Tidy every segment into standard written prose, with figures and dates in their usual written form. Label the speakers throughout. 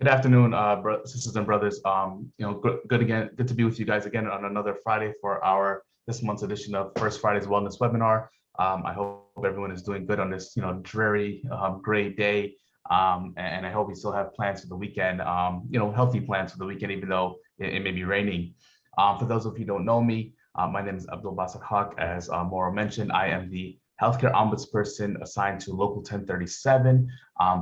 Speaker 1: Good afternoon, sisters and brothers. Good again. Good to be with you guys again on another Friday for our this month's edition of First Friday's Wellness Webinar. I hope everyone is doing good on this, dreary, gray day, and I hope you still have plans for the weekend. Healthy plans for the weekend, even though it may be raining. For those of you who don't know me, my name is Abdul-Basit Haqq. As Maura mentioned, I am the healthcare ombudsperson assigned to Local 1037.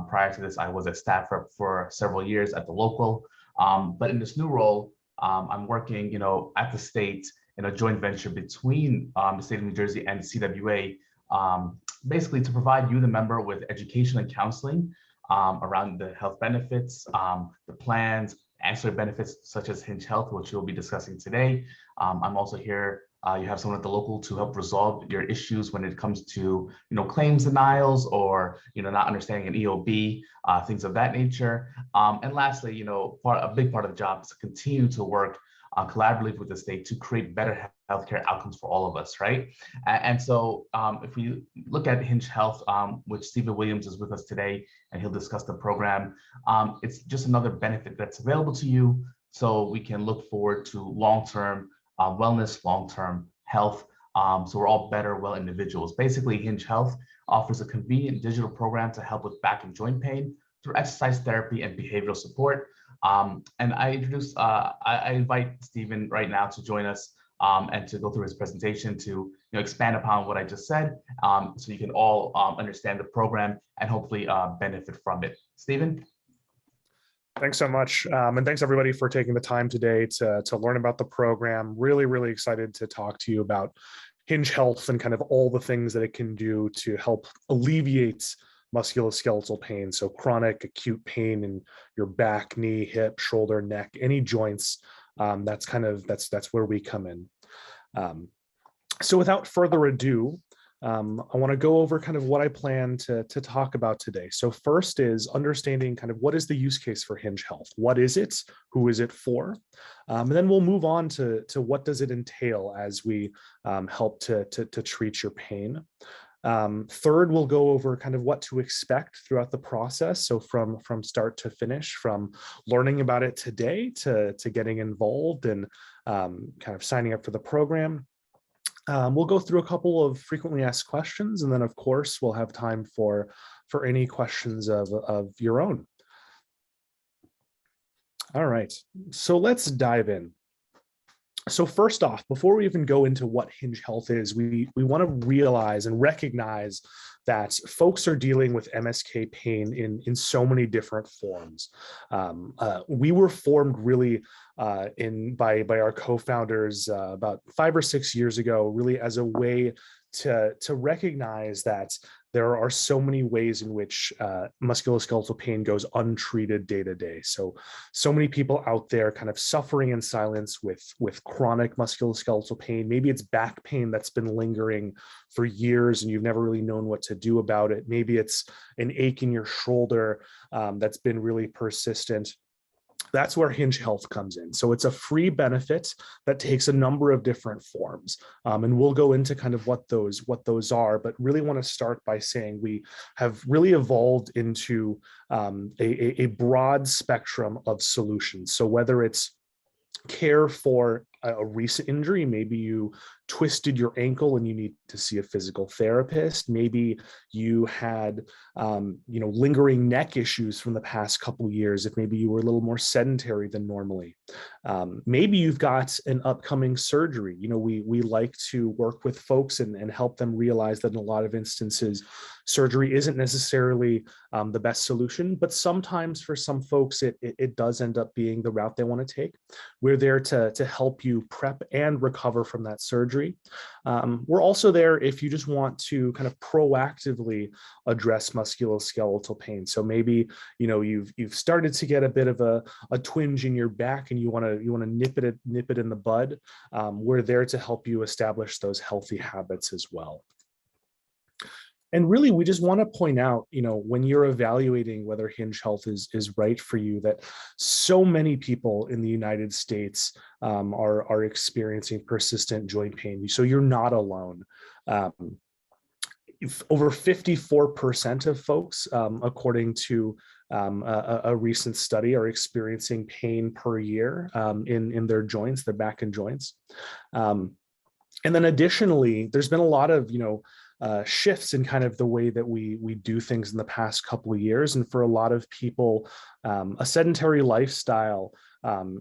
Speaker 1: Prior to this, I was a staff rep for several years at the local. But in this new role, I'm working, at the state in a joint venture between the state of New Jersey and CWA, basically to provide you, the member, with education and counseling around the health benefits, the plans, ancillary benefits such as Hinge Health, which we'll be discussing today. I'm also here. You have someone at the local to help resolve your issues when it comes to, claims denials or, not understanding an EOB, things of that nature. And lastly, a big part of the job is to continue to work collaboratively with the state to create better healthcare outcomes for all of us, right? And so if we look at Hinge Health, which Stephen Williams is with us today, and he'll discuss the program, it's just another benefit that's available to you, so we can look forward to long-term wellness, long-term health, so we're all better, well individuals. Basically, Hinge Health offers a convenient digital program to help with back and joint pain through exercise therapy and behavioral support. And I invite Stephen right now to join us and to go through his presentation to expand upon what I just said, so you can all understand the program and hopefully benefit from it. Stephen?
Speaker 2: Thanks so much. And thanks everybody for taking the time today to learn about the program. Really, really excited to talk to you about Hinge Health and kind of all the things that it can do to help alleviate musculoskeletal pain. So chronic acute pain in your back, knee, hip, shoulder, neck, any joints. That's where we come in. So without further ado, I want to go over kind of what I plan to talk about today. So first is understanding kind of what is the use case for Hinge Health? What is it? Who is it for? And then we'll move on to what does it entail as we help to treat your pain. Third, we'll go over kind of what to expect throughout the process. So from start to finish, from learning about it today to getting involved and kind of signing up for the program. We'll go through a couple of frequently asked questions, and then of course we'll have time for any questions of your own. All right, so let's dive in. So first off, before we even go into what Hinge Health is, we want to realize and recognize that folks are dealing with MSK pain in so many different forms. We were formed really by our co-founders about 5 or 6 years ago, really as a way to recognize that there are so many ways in which musculoskeletal pain goes untreated day to day. So many people out there kind of suffering in silence with chronic musculoskeletal pain. Maybe it's back pain that's been lingering for years and you've never really known what to do about it. Maybe it's an ache in your shoulder that's been really persistent. That's where Hinge Health comes in. So it's a free benefit that takes a number of different forms. And we'll go into kind of what those are, but really want to start by saying we have really evolved into a broad spectrum of solutions. So whether it's care for a recent injury, maybe you twisted your ankle and you need to see a physical therapist. Maybe you had, lingering neck issues from the past couple of years. If maybe you were a little more sedentary than normally. Maybe you've got an upcoming surgery. We like to work with folks and help them realize that in a lot of instances, surgery isn't necessarily the best solution, but sometimes for some folks, it does end up being the route they want to take. We're there to help you prep and recover from that surgery. We're also there if you just want to kind of proactively address musculoskeletal pain. So maybe you've started to get a bit of a twinge in your back and you want to nip it in the bud. We're there to help you establish those healthy habits as well. And really, we just want to point out, when you're evaluating whether Hinge Health is right for you, that so many people in the United States are experiencing persistent joint pain. So you're not alone. Over 54% of folks, according to a recent study, are experiencing pain per year in their joints, their back and joints. And then additionally, there's been a lot of, shifts in kind of the way that we do things in the past couple of years. And for a lot of people, a sedentary lifestyle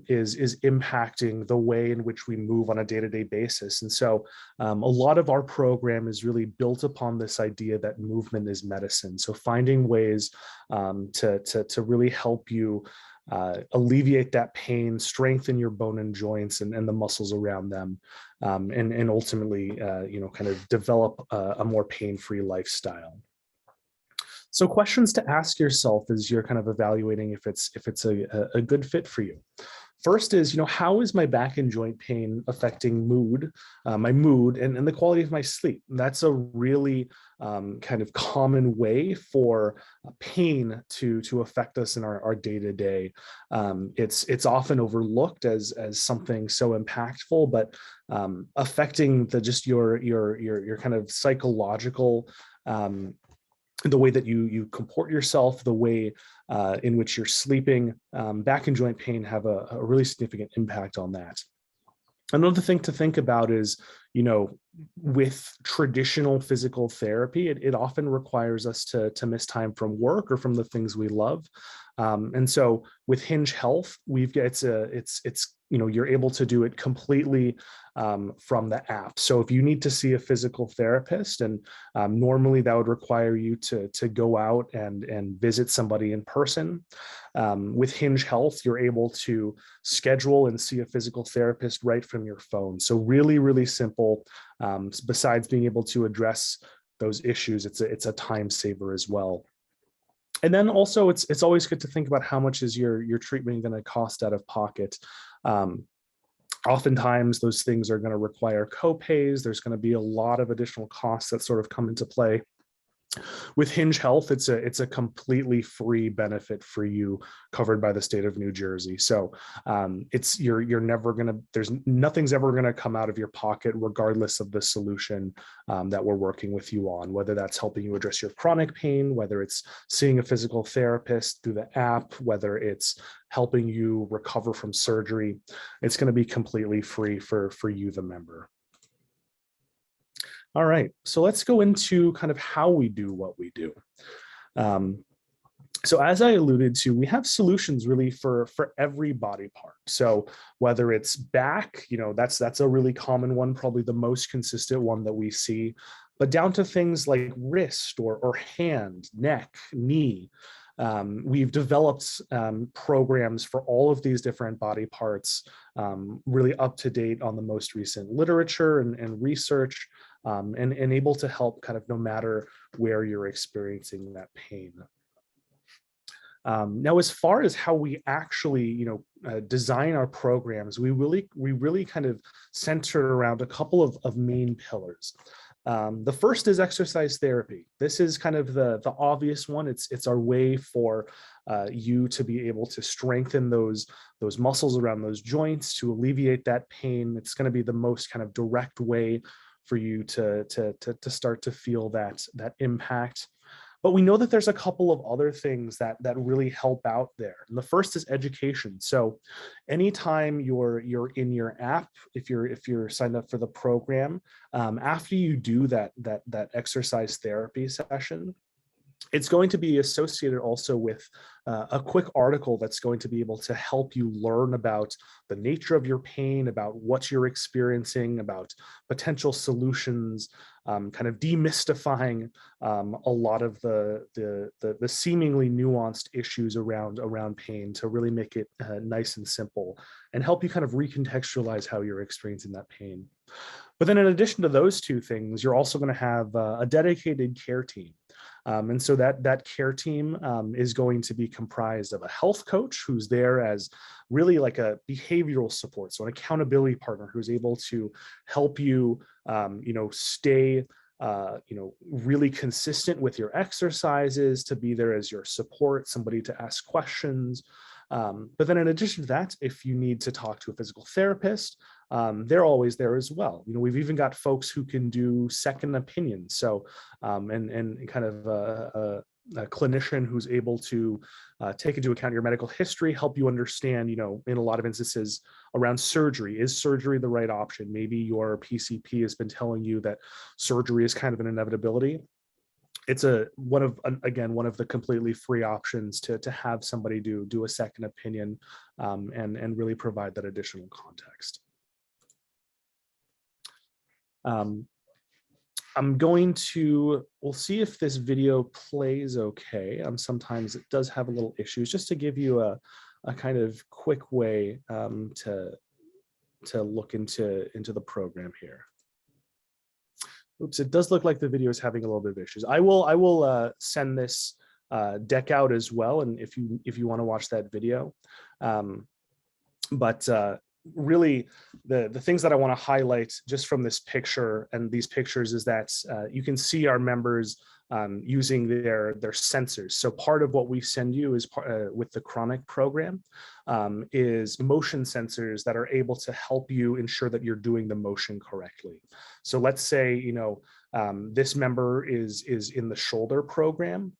Speaker 2: is impacting the way in which we move on a day-to-day basis. And so a lot of our program is really built upon this idea that movement is medicine. So finding ways to really help you alleviate that pain, strengthen your bone and joints and the muscles around them, and ultimately, kind of develop a more pain-free lifestyle. So questions to ask yourself as you're kind of evaluating if it's a good fit for you. First is, how is my back and joint pain affecting my mood and the quality of my sleep? And that's a really kind of common way for pain to affect us in our day-to-day. It's often overlooked as something so impactful, but affecting your kind of psychological, the way that you comport yourself, the way in which you're sleeping, back and joint pain have a really significant impact on that. Another thing to think about is, with traditional physical therapy, it often requires us to miss time from work or from the things we love. And so with Hinge Health, you're able to do it completely from the app. So if you need to see a physical therapist, and normally that would require you to go out and visit somebody in person, with Hinge Health, you're able to schedule and see a physical therapist right from your phone. So really, really simple. Besides being able to address those issues, it's a time saver as well. And then also, it's always good to think about how much is your treatment going to cost out of pocket. Oftentimes, those things are going to require co-pays. There's going to be a lot of additional costs that sort of come into play. With Hinge Health, it's a completely free benefit for you, covered by the state of New Jersey. So there's nothing's ever gonna come out of your pocket, regardless of the solution that we're working with you on, whether that's helping you address your chronic pain, whether it's seeing a physical therapist through the app, whether it's helping you recover from surgery. It's going to be completely free for you, the member. All right, so let's go into kind of how we do what we do. So as I alluded to, we have solutions really for every body part. So whether it's back, that's a really common one, probably the most consistent one that we see, but down to things like wrist or hand, neck, knee. We've developed programs for all of these different body parts, really up to date on the most recent literature and research, and able to help kind of no matter where you're experiencing that pain. Now, as far as how we actually, design our programs, we really kind of center around a couple of main pillars. The first is exercise therapy. This is kind of the obvious one. It's our way for you to be able to strengthen those muscles around those joints, to alleviate that pain. It's going to be the most kind of direct way for you to start to feel that impact. But we know that there's a couple of other things that really help out there. And the first is education. So anytime you're in your app, if you're signed up for the program, after you do that exercise therapy session, it's going to be associated also with a quick article that's going to be able to help you learn about the nature of your pain, about what you're experiencing, about potential solutions, kind of demystifying a lot of the seemingly nuanced issues around pain, to really make it nice and simple and help you kind of recontextualize how you're experiencing that pain. But then in addition to those two things, you're also going to have a dedicated care team. And so that care team is going to be comprised of a health coach who's there as really like a behavioral support, so an accountability partner who's able to help you, stay, really consistent with your exercises, to be there as your support, somebody to ask questions. But then in addition to that, if you need to talk to a physical therapist, they're always there as well. We've even got folks who can do second opinions. So, and kind of clinician who's able to take into account your medical history, help you understand, in a lot of instances around surgery. Is surgery the right option? Maybe your PCP has been telling you that surgery is kind of an inevitability. It's one of the completely free options to have somebody do a second opinion and really provide that additional context. We'll see if this video plays okay. Sometimes it does have a little issues, just to give you a kind of quick way to look into the program here. Oops, it does look like the video is having a little bit of issues. I will send this deck out as well, and if you want to watch that video. Really, the things that I want to highlight just from this picture and these pictures is that you can see our members using their sensors. So part of what we send you is with the chronic program is motion sensors that are able to help you ensure that you're doing the motion correctly. So let's say, this member is in the shoulder program.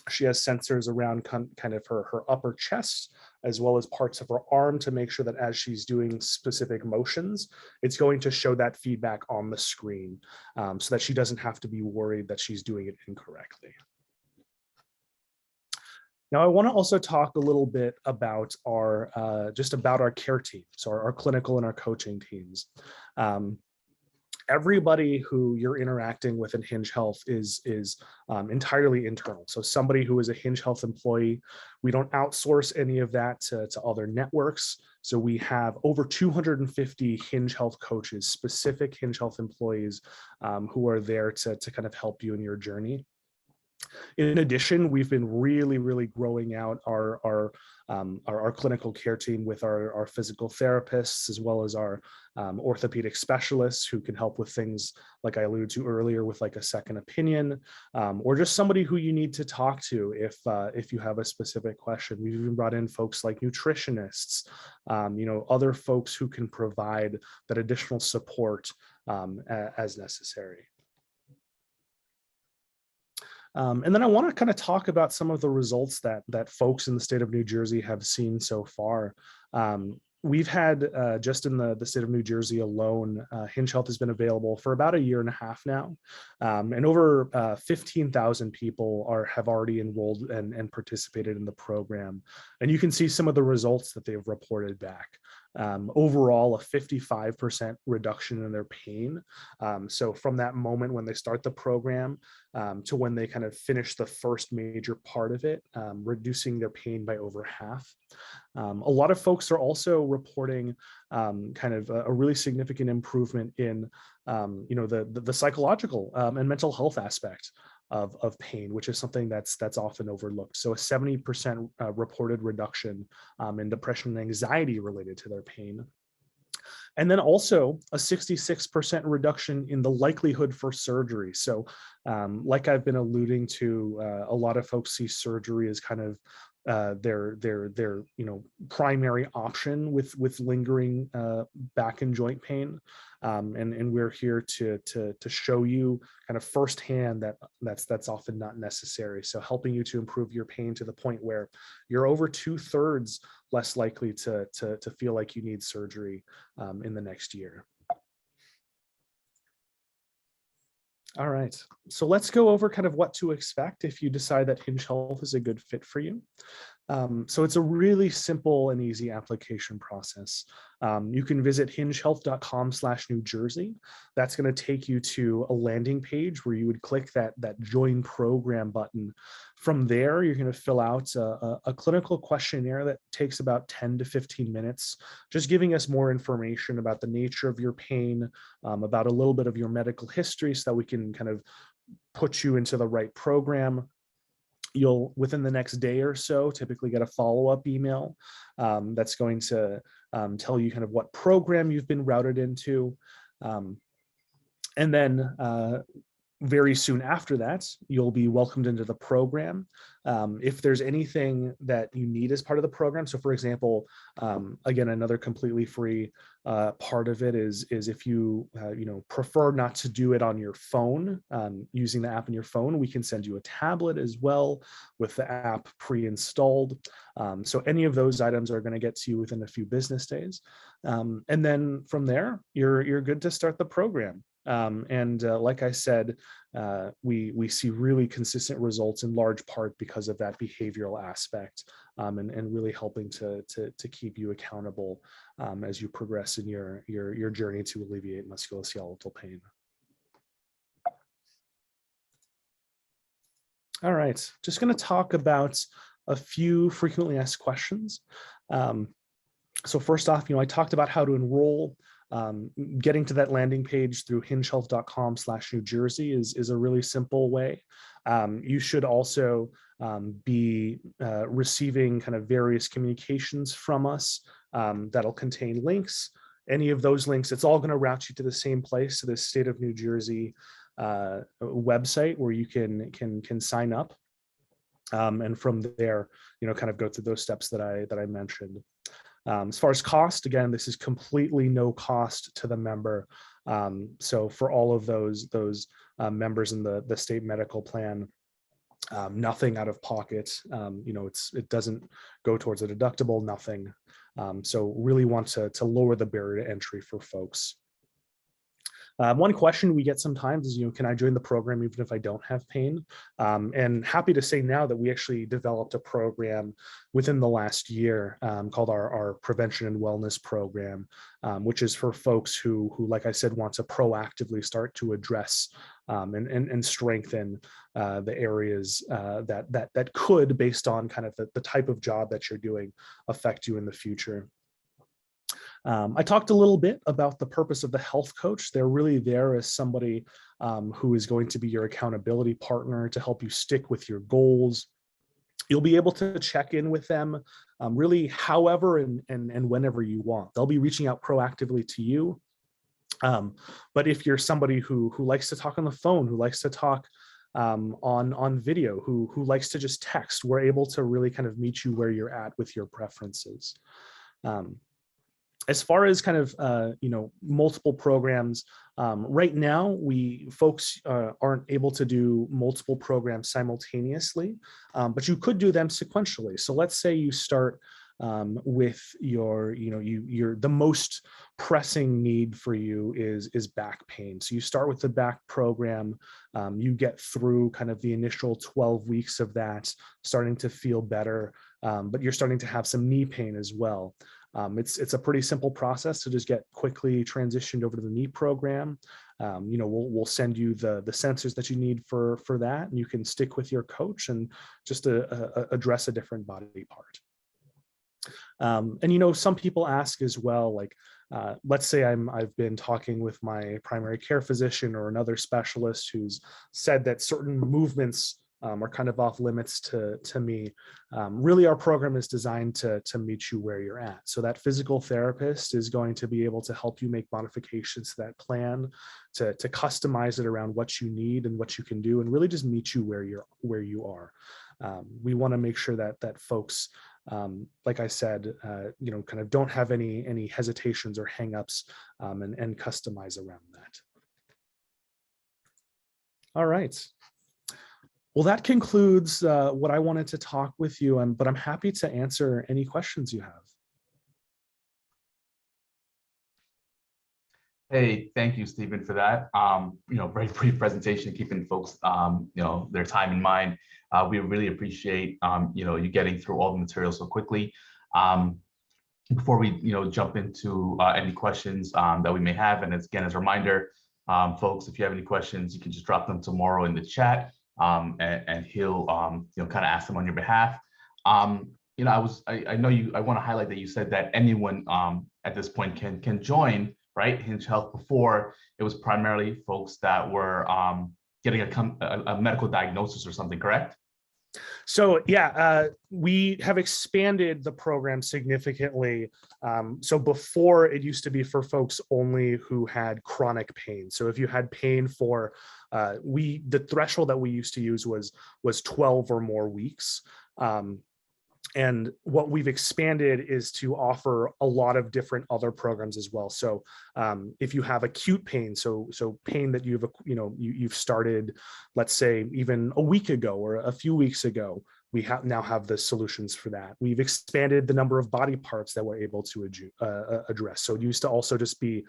Speaker 2: She has sensors around kind of her upper chest, as well as parts of her arm, to make sure that as she's doing specific motions, it's going to show that feedback on the screen, so that she doesn't have to be worried that she's doing it incorrectly. Now, I want to also talk a little bit about our care team, so our clinical and our coaching teams. Everybody who you're interacting with in Hinge Health is entirely internal. So somebody who is a Hinge Health employee, we don't outsource any of that to other networks. So we have over 250 Hinge Health coaches, specific Hinge Health employees who are there to kind of help you in your journey. In addition, we've been really growing out our clinical care team with our physical therapists, as well as our orthopedic specialists who can help with things like I alluded to earlier, with like a second opinion, or just somebody who you need to talk to if you have a specific question. We've even brought in folks like nutritionists, other folks who can provide that additional support as necessary. And then I want to kind of talk about some of the results that folks in the state of New Jersey have seen so far. We've had, just in the state of New Jersey alone, Hinge Health has been available for about 1.5 years now. And over 15,000 people have already enrolled and participated in the program. And you can see some of the results that they've reported back. Overall, a 55% reduction in their pain. So from that moment when they start the program to when they kind of finish the first major part of it, reducing their pain by over half. A lot of folks are also reporting kind of a really significant improvement in the psychological and mental health aspect of pain, which is something that's often overlooked. So a 70% reported reduction in depression and anxiety related to their pain. And then also a 66% reduction in the likelihood for surgery. So like I've been alluding to, a lot of folks see surgery as kind of their primary option with lingering back and joint pain, and we're here to show you kind of firsthand that's often not necessary. So helping you to improve your pain to the point where you're over 2/3 less likely to feel like you need surgery in the next year. All right, so let's go over kind of what to expect if you decide that Hinge Health is a good fit for you. So it's a really simple and easy application process. You can visit hingehealth.com/New Jersey. That's going to take you to a landing page where you would click that join program button. From there, you're going to fill out a clinical questionnaire that takes about 10 to 15 minutes, just giving us more information about the nature of your pain, about a little bit of your medical history so that we can kind of put you into the right program. You'll, within the next day or so, typically get a follow-up email that's going to tell you kind of what program you've been routed into. And then very soon after that, you'll be welcomed into the program. If there's anything that you need as part of the program, so for example, again, another completely free part of it is if you prefer not to do it on your phone, using the app on your phone, we can send you a tablet as well with the app pre-installed. So any of those items are going to get to you within a few business days, and then from there, you're good to start the program. Like I said, we see really consistent results in large part because of that behavioral aspect, and really helping to keep you accountable as you progress in your journey to alleviate musculoskeletal pain. All right, just going to talk about a few frequently asked questions. So first off, I talked about how to enroll. Getting to that landing page through hingehealth.com/New Jersey is a really simple way. You should also be receiving kind of various communications from us that'll contain links. Any of those links, it's all going to route you to the same place, to the state of New Jersey website where you can sign up, and from there, kind of go through those steps that I mentioned. As far as cost, again, this is completely no cost to the member. So for all of those members in the state medical plan, nothing out of pocket. It doesn't go towards a deductible, nothing. So really want to lower the barrier to entry for folks. One question we get sometimes is, can I join the program even if I don't have pain? And happy to say now that we actually developed a program within the last year called our Prevention and Wellness Program, which is for folks who, like I said, want to proactively start to address and strengthen the areas that could, based on kind of the type of job that you're doing, affect you in the future. I talked a little bit about the purpose of the health coach. They're really there as somebody who is going to be your accountability partner to help you stick with your goals. You'll be able to check in with them really however and whenever you want. They'll be reaching out proactively to you. But if you're somebody who likes to talk on the phone, who likes to talk on video, who likes to just text, we're able to really kind of meet you where you're at with your preferences. As far as kind of multiple programs, right now folks aren't able to do multiple programs simultaneously, but you could do them sequentially. So let's say you start with the most pressing need for you is back pain. So you start with the back program, you get through kind of the initial 12 weeks of that, starting to feel better, but you're starting to have some knee pain as well. It's a pretty simple process to just get quickly transitioned over to the knee program. We'll send you the sensors that you need for that, and you can stick with your coach and just address a different body part. And some people ask as well, like, let's say I've been talking with my primary care physician or another specialist who's said that certain movements are kind of off limits to me. Really, our program is designed to meet you where you're at. So that physical therapist is going to be able to help you make modifications to that plan, to customize it around what you need and what you can do, and really just meet you where you are. We want to make sure that folks, like I said, kind of don't have any hesitations or hangups, and customize around that. All right. Well, that concludes what I wanted to talk with you, but I'm happy to answer any questions you have.
Speaker 1: Hey, thank you, Stephen, for that. Very brief presentation, keeping folks, their time in mind. We really appreciate, you getting through all the material so quickly. Before we, jump into any questions that we may have, and as a reminder, folks, if you have any questions, you can just drop them tomorrow in the chat. And he'll kind of ask them on your behalf. I want to highlight that you said that anyone at this point can join, right? Hinge Health. Before, it was primarily folks that were getting a medical diagnosis or something, correct?
Speaker 2: So yeah, we have expanded the program significantly. So before, it used to be for folks only who had chronic pain. So if you had pain for, the threshold that we used to use was 12 or more weeks. And what we've expanded is to offer a lot of different other programs as well. So if you have acute pain, so pain that you've started, let's say even a week ago or a few weeks ago, we now have the solutions for that. We've expanded the number of body parts that we're able to address. So it used to also just be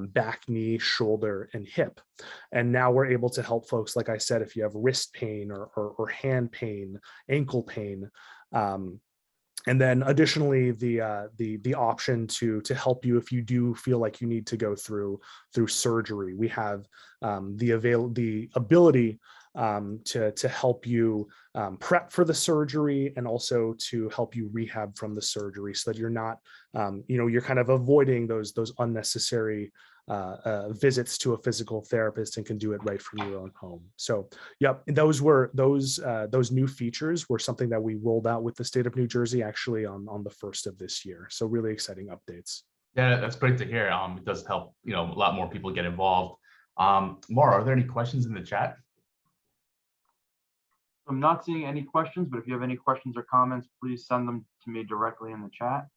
Speaker 2: back, knee, shoulder, and hip. And now we're able to help folks, like I said, if you have wrist pain or hand pain, ankle pain. And then additionally, the option to help you if you do feel like you need to go through surgery. We have the ability to help you prep for the surgery, and also to help you rehab from the surgery, so that you're not, you're kind of avoiding those unnecessary visits to a physical therapist, and can do it right from your own home. So, yep, those new features were something that we rolled out with the state of New Jersey actually on the 1st of this year. So really exciting updates.
Speaker 1: Yeah, that's great to hear. It does help, a lot more people get involved. Maura, are there any questions in the chat?
Speaker 3: I'm not seeing any questions, but if you have any questions or comments, please send them to me directly in the chat.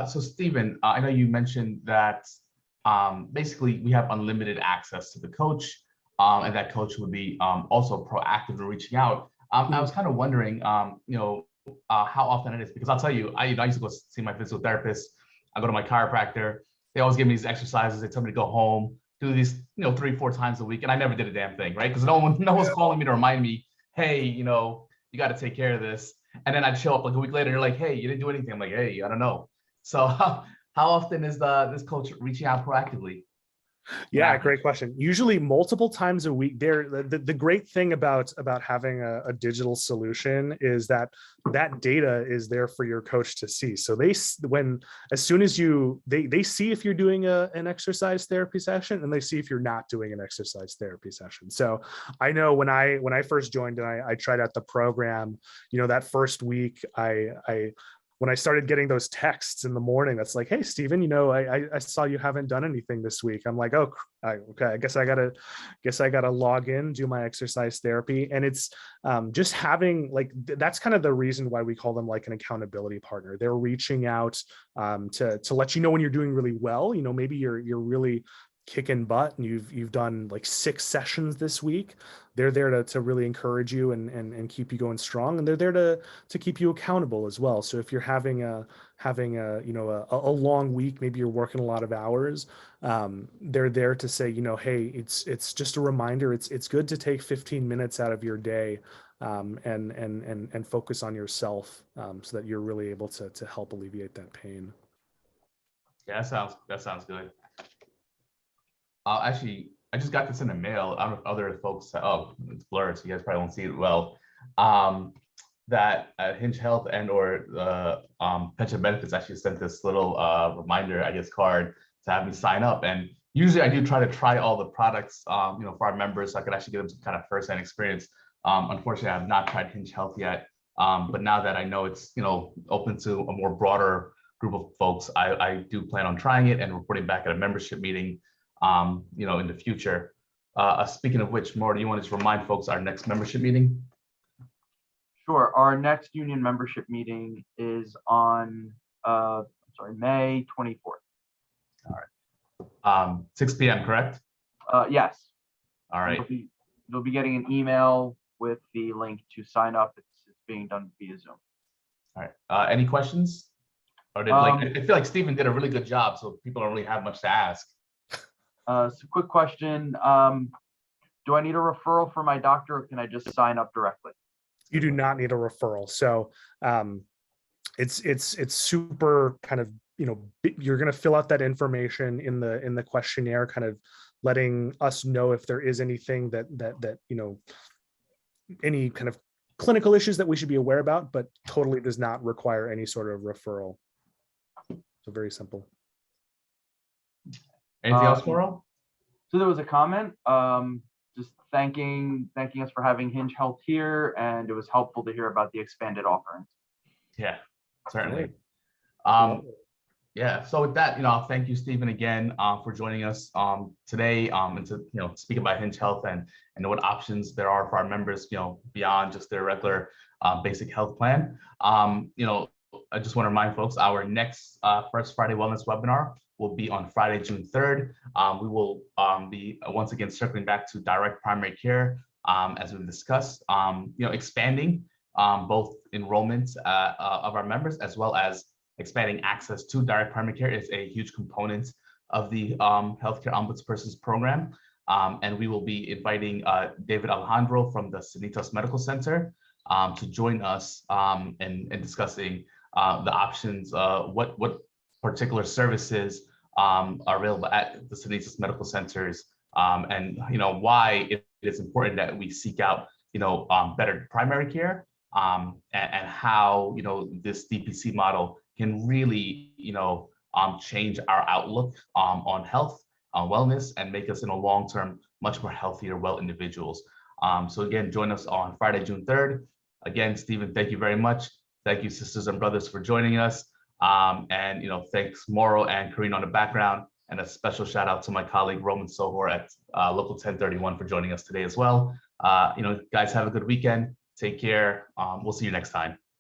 Speaker 1: So Stephen, I know you mentioned that basically we have unlimited access to the coach, and that coach would be also proactive in reaching out. I was kind of wondering, how often it is, because I'll tell you, I used to go see my physical therapist. I go to my chiropractor. They always give me these exercises. They tell me to go home, do these, 3-4 times a week, and I never did a damn thing, right? Because no one's calling me to remind me, hey, you got to take care of this. And then I'd show up like a week later, they're like, hey, you didn't do anything. I'm like, hey, I don't know. So how often is this coach reaching out proactively?
Speaker 2: Yeah, great question. Usually multiple times a week. The great thing about having a digital solution is that data is there for your coach to see. So as soon as they see if you're doing an exercise therapy session, and they see if you're not doing an exercise therapy session. So I know when I first joined and I tried out the program, that first week, when I started getting those texts in the morning, that's like, hey, Stephen, I saw you haven't done anything this week. I'm like, oh, okay, I guess I gotta log in, do my exercise therapy. And it's just having that's kind of the reason why we call them like an accountability partner. They're reaching out to let you know when you're doing really well. Maybe you're really kicking butt and you've done like 6 sessions this week. They're there to really encourage you and keep you going strong, and they're there to keep you accountable as well. So if you're having a long week, maybe you're working a lot of hours, they're there to say, hey, it's just a reminder. It's good to take 15 minutes out of your day and focus on yourself, so that you're really able to help alleviate that pain.
Speaker 1: Yeah, that sounds good. Actually, I just got this in the mail. I don't know if other folks, it's blurred, so you guys probably won't see it well. That Hinge Health or Pension Benefits actually sent this little reminder, card to have me sign up. And usually I do try all the products, for our members, so I could actually give them some kind of first-hand experience. Unfortunately, I have not tried Hinge Health yet. But now that I know it's, open to a more broader group of folks, I do plan on trying it and reporting back at a membership meeting, in the future. Speaking of which, Maura, do you want to just remind folks our next membership meeting?
Speaker 3: Sure. Our next union membership meeting is on May 24th.
Speaker 1: All right. 6 p.m., correct?
Speaker 3: Yes.
Speaker 1: All right.
Speaker 3: You'll be getting an email with the link to sign up. It's being done via Zoom.
Speaker 1: All right. Any questions? Or I feel like Stephen did a really good job, so people don't really have much to ask.
Speaker 3: So quick question. Do I need a referral for my doctor, or can I just sign up directly?
Speaker 2: You do not need a referral. So it's super kind of, you're going to fill out that information in the questionnaire, kind of letting us know if there is anything that any kind of clinical issues that we should be aware about, but totally does not require any sort of referral. So very simple.
Speaker 1: Anything else, Maura?
Speaker 3: So there was a comment. just thanking us for having Hinge Health here, and it was helpful to hear about the expanded offerings.
Speaker 1: Yeah, certainly.
Speaker 2: Great.
Speaker 1: Yeah, so with that, I'll thank you, Stephen, again for joining us today and to speak about Hinge Health and what options there are for our members, beyond just their regular basic health plan. I just want to remind folks, our next First Friday Wellness webinar will be on Friday, June 3rd. We will be once again circling back to direct primary care, as we've discussed, expanding both enrollment of our members, as well as expanding access to direct primary care is a huge component of the Healthcare Ombudsperson's program. And we will be inviting David Alejandro from the Sanitas Medical Center to join us in discussing the options, what particular services are available at the Sanitas Medical Centers, and why it is important that we seek out better primary care, and how this DPC model can really change our outlook on health, on wellness, and make us in a long term much more healthier, well individuals. So again, join us on Friday, June 3rd. Again, Stephen, thank you very much. Thank you, sisters and brothers, for joining us. And thanks Moro and Karine on the background, and a special shout out to my colleague Roman Sohor at Local 1031 for joining us today as well. Guys, have a good weekend. Take care. We'll see you next time.